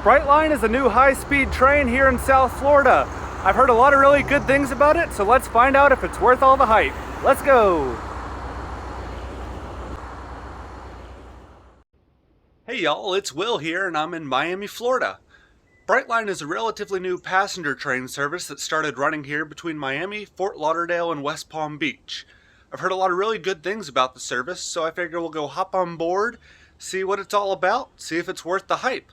Brightline is a new high-speed train here in South Florida. I've heard a lot of really good things about it, so let's find out if it's worth all the hype. Let's go! Hey y'all, it's Will here and I'm in Miami, Florida. Brightline is a relatively new passenger train service that started running here between Miami, Fort Lauderdale, and West Palm Beach. I've heard a lot of really good things about the service, so I figure we'll go hop on board, see what it's all about, see if it's worth the hype.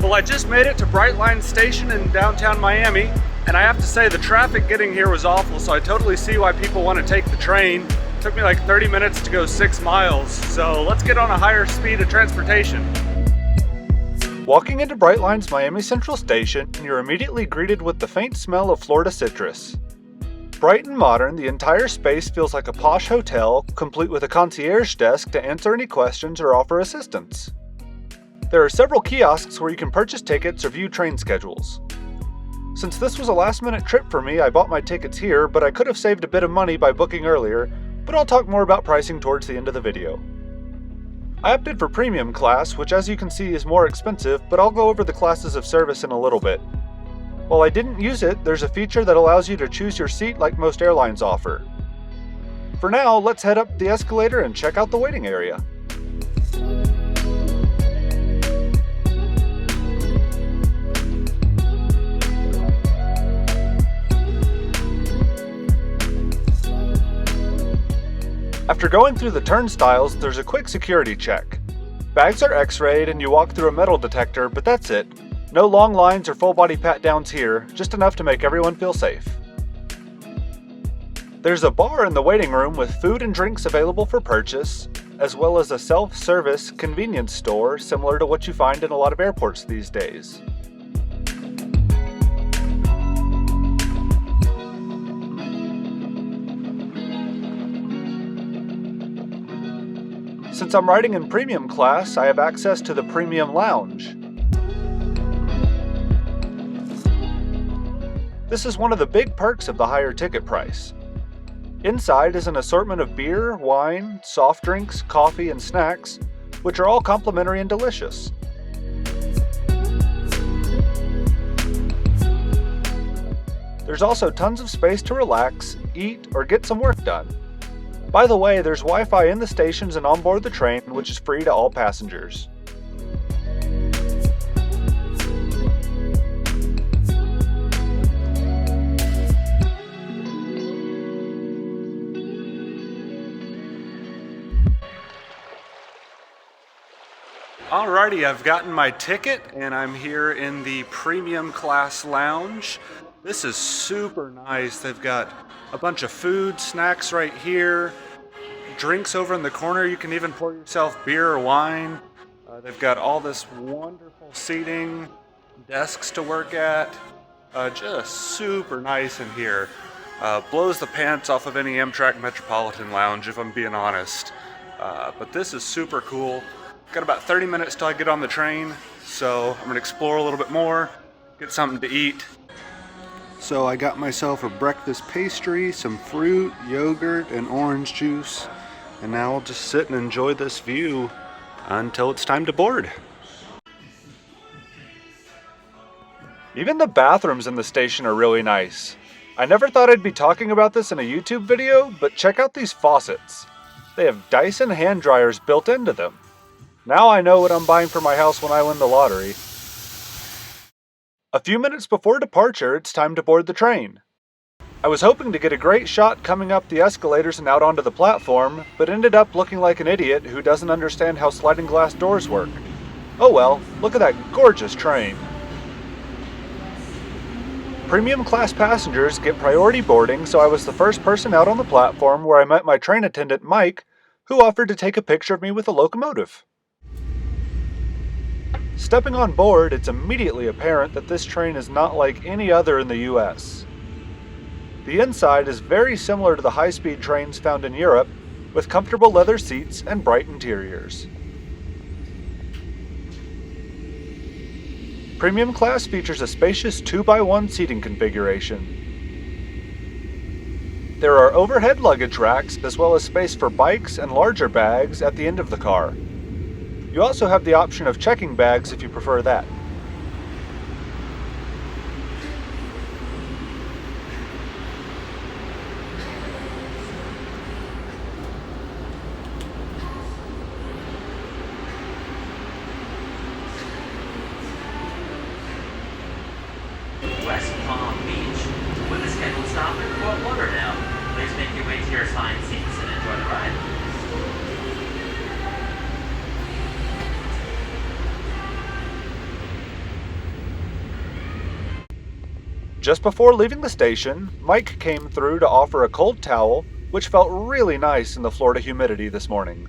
Well, I just made it to Brightline Station in downtown Miami, and I have to say the traffic getting here was awful, so I totally see why people want to take the train. It took me like 30 minutes to go 6 miles, so let's get on a higher speed of transportation. Walking into Brightline's Miami Central Station, you're immediately greeted with the faint smell of Florida citrus. Bright and modern, the entire space feels like a posh hotel, complete with a concierge desk to answer any questions or offer assistance. There are several kiosks where you can purchase tickets or view train schedules. Since this was a last-minute trip for me, I bought my tickets here, but I could have saved a bit of money by booking earlier, but I'll talk more about pricing towards the end of the video. I opted for premium class, which as you can see is more expensive, but I'll go over the classes of service in a little bit. While I didn't use it, there's a feature that allows you to choose your seat like most airlines offer. For now, let's head up the escalator and check out the waiting area. After going through the turnstiles, there's a quick security check. Bags are x-rayed and you walk through a metal detector, but that's it. No long lines or full-body pat-downs here, just enough to make everyone feel safe. There's a bar in the waiting room with food and drinks available for purchase, as well as a self-service convenience store similar to what you find in a lot of airports these days. Since I'm riding in premium class, I have access to the premium lounge. This is one of the big perks of the higher ticket price. Inside is an assortment of beer, wine, soft drinks, coffee, and snacks, which are all complimentary and delicious. There's also tons of space to relax, eat, or get some work done. By the way, there's Wi-Fi in the stations and onboard the train, which is free to all passengers. Alrighty, I've gotten my ticket and I'm here in the premium class lounge. This is super nice. They've got a bunch of food, snacks right here, drinks over in the corner. You can even pour yourself beer or wine. They've got all this wonderful seating, desks to work at. Just super nice in here. Blows the pants off of any Amtrak Metropolitan lounge, if I'm being honest. But this is super cool. Got about 30 minutes till I get on the train, so I'm gonna explore a little bit more, get something to eat. So I got myself a breakfast pastry, some fruit, yogurt, and orange juice. And now I'll just sit and enjoy this view until it's time to board. Even the bathrooms in the station are really nice. I never thought I'd be talking about this in a YouTube video, but check out these faucets. They have Dyson hand dryers built into them. Now I know what I'm buying for my house when I win the lottery. A few minutes before departure, it's time to board the train. I was hoping to get a great shot coming up the escalators and out onto the platform, but ended up looking like an idiot who doesn't understand how sliding glass doors work. Oh well, look at that gorgeous train. Premium class passengers get priority boarding, so I was the first person out on the platform where I met my train attendant Mike, who offered to take a picture of me with the locomotive. Stepping on board, it's immediately apparent that this train is not like any other in the US. The inside is very similar to the high-speed trains found in Europe, with comfortable leather seats and bright interiors. Premium class features a spacious 2x1 seating configuration. There are overhead luggage racks as well as space for bikes and larger bags at the end of the car. You also have the option of checking bags if you prefer that. West Palm Beach. With a scheduled stop at Fort Lauderdale. Please make your way to your assigned seats and enjoy the ride. Just before leaving the station, Mike came through to offer a cold towel, which felt really nice in the Florida humidity this morning.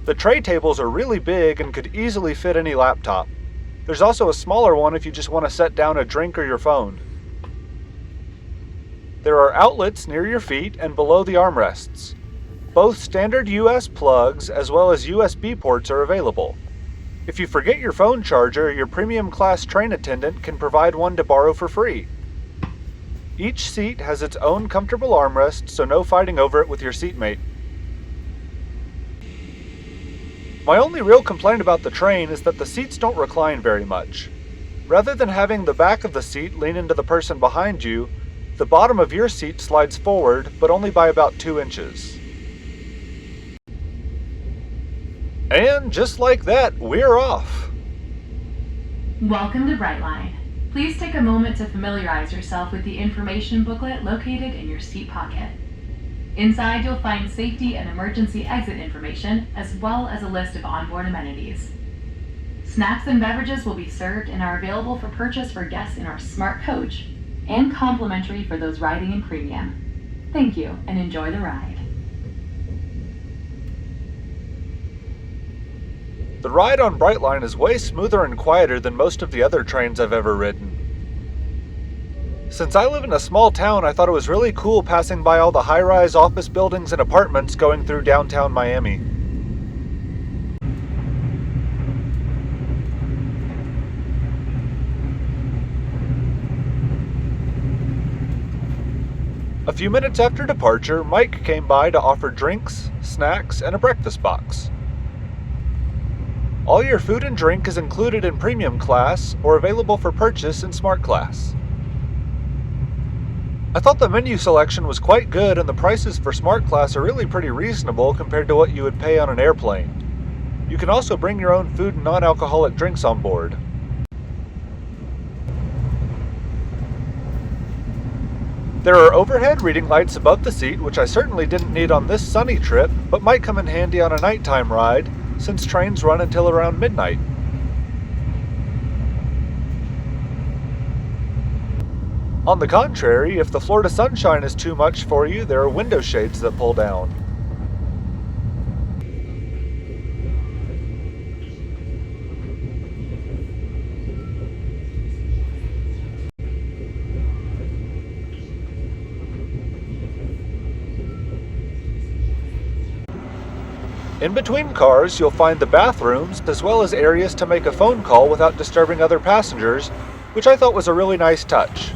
The tray tables are really big and could easily fit any laptop. There's also a smaller one if you just want to set down a drink or your phone. There are outlets near your feet and below the armrests. Both standard US plugs as well as USB ports are available. If you forget your phone charger, your premium class train attendant can provide one to borrow for free. Each seat has its own comfortable armrest, so no fighting over it with your seatmate. My only real complaint about the train is that the seats don't recline very much. Rather than having the back of the seat lean into the person behind you, the bottom of your seat slides forward, but only by about 2 inches. And just like that, we're off. Welcome to Brightline. Please take a moment to familiarize yourself with the information booklet located in your seat pocket. Inside, you'll find safety and emergency exit information, as well as a list of onboard amenities. Snacks and beverages will be served and are available for purchase for guests in our smart coach, and complimentary for those riding in premium. Thank you, and enjoy the ride. The ride on Brightline is way smoother and quieter than most of the other trains I've ever ridden. Since I live in a small town, I thought it was really cool passing by all the high-rise office buildings and apartments going through downtown Miami. A few minutes after departure, Mike came by to offer drinks, snacks, and a breakfast box. All your food and drink is included in Premium Class or available for purchase in Smart Class. I thought the menu selection was quite good and the prices for Smart Class are really pretty reasonable compared to what you would pay on an airplane. You can also bring your own food and non-alcoholic drinks on board. There are overhead reading lights above the seat, which I certainly didn't need on this sunny trip, but might come in handy on a nighttime ride, since trains run until around midnight. On the contrary, if the Florida sunshine is too much for you, there are window shades that pull down. In between cars, you'll find the bathrooms, as well as areas to make a phone call without disturbing other passengers, which I thought was a really nice touch.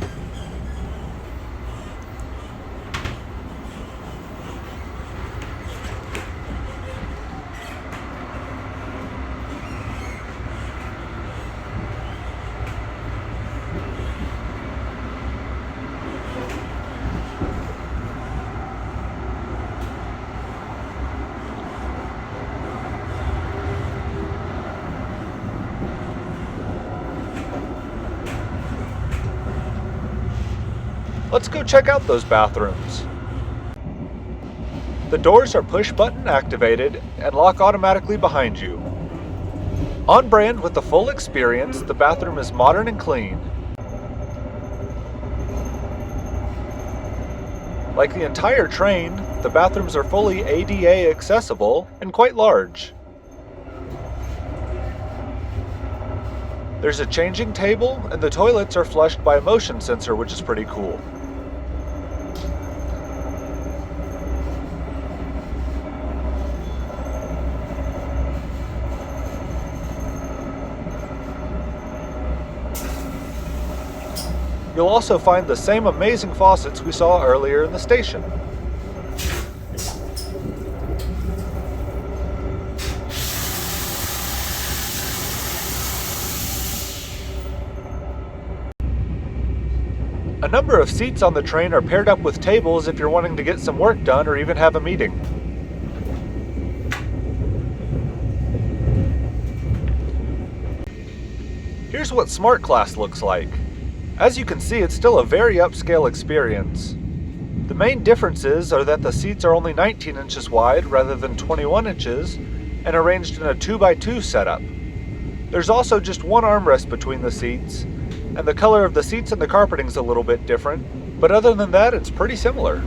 Let's go check out those bathrooms. The doors are push-button activated and lock automatically behind you. On brand with the full experience, the bathroom is modern and clean. Like the entire train, the bathrooms are fully ADA accessible and quite large. There's a changing table, and the toilets are flushed by a motion sensor, which is pretty cool. You'll also find the same amazing faucets we saw earlier in the station. A number of seats on the train are paired up with tables if you're wanting to get some work done or even have a meeting. Here's what Smart Class looks like. As you can see, it's still a very upscale experience. The main differences are that the seats are only 19 inches wide rather than 21 inches and arranged in a 2x2 setup. There's also just one armrest between the seats, and the color of the seats and the carpeting's a little bit different, but other than that, it's pretty similar.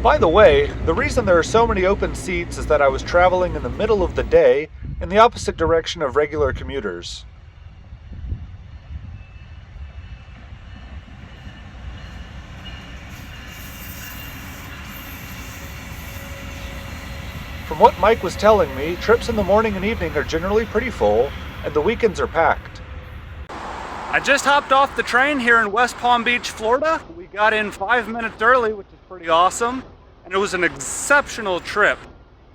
By the way, the reason there are so many open seats is that I was traveling in the middle of the day in the opposite direction of regular commuters. From what Mike was telling me, trips in the morning and evening are generally pretty full, and the weekends are packed. I just hopped off the train here in West Palm Beach, Florida. We got in 5 minutes early, which is pretty awesome, and it was an exceptional trip.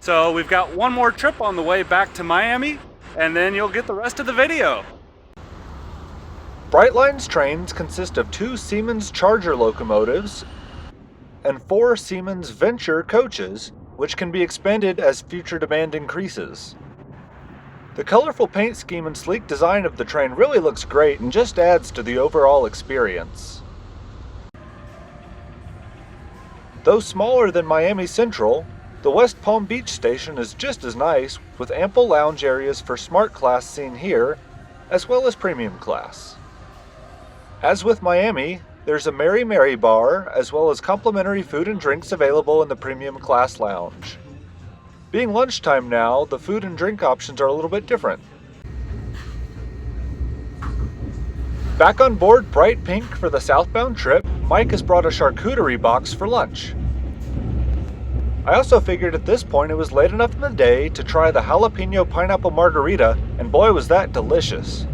So we've got one more trip on the way back to Miami, and then you'll get the rest of the video. Brightline's trains consist of 2 Siemens Charger locomotives and 4 Siemens Venture coaches, which can be expanded as future demand increases. The colorful paint scheme and sleek design of the train really looks great and just adds to the overall experience. Though smaller than Miami Central, the West Palm Beach station is just as nice, with ample lounge areas for Smart Class seen here, as well as Premium Class. As with Miami, there's a Mary Mary bar, as well as complimentary food and drinks available in the Premium Class lounge. Being lunchtime now, the food and drink options are a little bit different. Back on board Bright Pink for the southbound trip, Mike has brought a charcuterie box for lunch. I also figured at this point it was late enough in the day to try the jalapeno pineapple margarita, and boy was that delicious.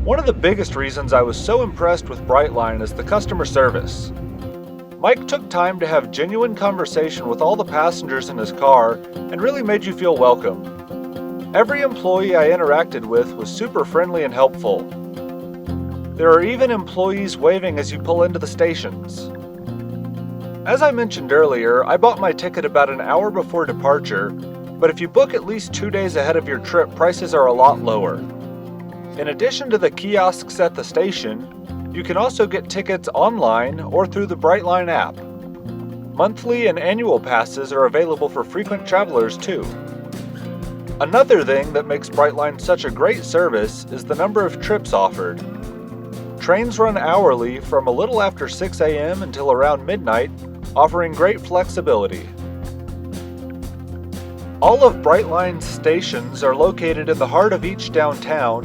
One of the biggest reasons I was so impressed with Brightline is the customer service. Mike took time to have genuine conversation with all the passengers in his car and really made you feel welcome. Every employee I interacted with was super friendly and helpful. There are even employees waving as you pull into the stations. As I mentioned earlier, I bought my ticket about an hour before departure, but if you book at least 2 days ahead of your trip, prices are a lot lower. In addition to the kiosks at the station, you can also get tickets online or through the Brightline app. Monthly and annual passes are available for frequent travelers too. Another thing that makes Brightline such a great service is the number of trips offered. Trains run hourly from a little after 6 a.m. until around midnight, offering great flexibility. All of Brightline's stations are located in the heart of each downtown,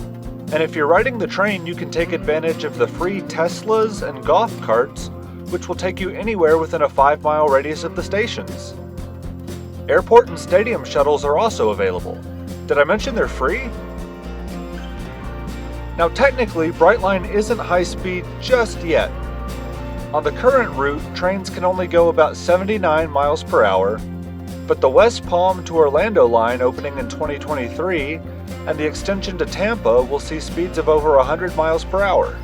and if you're riding the train, you can take advantage of the free Teslas and golf carts, which will take you anywhere within a 5-mile radius of the stations. Airport and stadium shuttles are also available. Did I mention they're free? Now technically, Brightline isn't high speed just yet. On the current route, trains can only go about 79 miles per hour, but the West Palm to Orlando line opening in 2023 and the extension to Tampa will see speeds of over 100 miles per hour.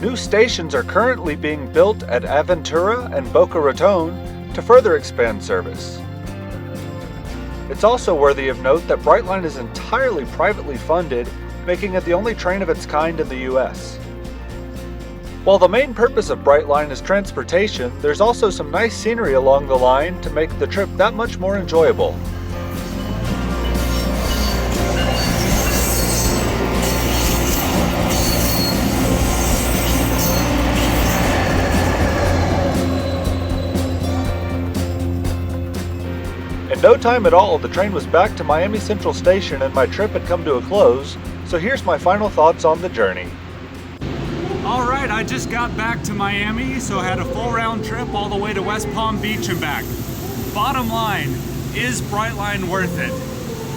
New stations are currently being built at Aventura and Boca Raton to further expand service. It's also worthy of note that Brightline is entirely privately funded, making it the only train of its kind in the US. While the main purpose of Brightline is transportation, there's also some nice scenery along the line to make the trip that much more enjoyable. In no time at all, the train was back to Miami Central Station and my trip had come to a close, so here's my final thoughts on the journey. All right, I just got back to Miami, so I had a full round trip all the way to West Palm Beach and back. Bottom line, is Brightline worth it?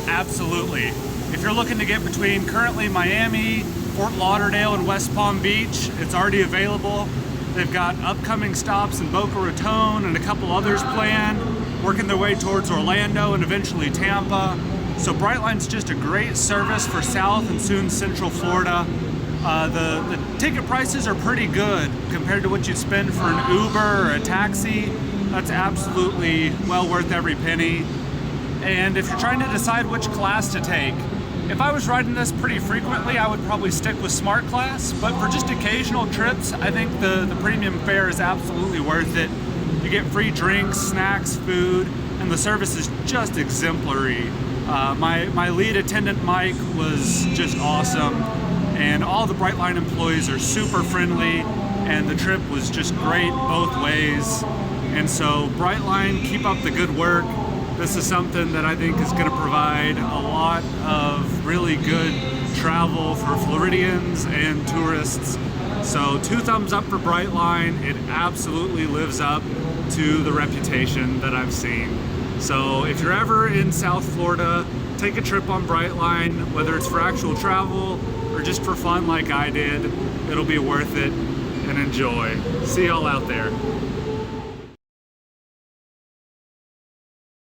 Absolutely. If you're looking to get between currently Miami, Fort Lauderdale, and West Palm Beach, it's already available. They've got upcoming stops in Boca Raton and a couple others planned, working their way towards Orlando and eventually Tampa. So Brightline's just a great service for South and soon Central Florida. The ticket prices are pretty good compared to what you'd spend for an Uber or a taxi. That's absolutely well worth every penny. And if you're trying to decide which class to take, if I was riding this pretty frequently, I would probably stick with Smart Class, but for just occasional trips, I think the premium fare is absolutely worth it. You get free drinks, snacks, food, and the service is just exemplary. My lead attendant, Mike, was just awesome, and all the Brightline employees are super friendly, and the trip was just great both ways. And so Brightline, keep up the good work. This is something that I think is going to provide a lot of really good travel for Floridians and tourists. So 2 thumbs up for Brightline. It absolutely lives up to the reputation that I've seen. So if you're ever in South Florida, take a trip on Brightline, whether it's for actual travel or just for fun like I did. It'll be worth it, and enjoy. See y'all out there.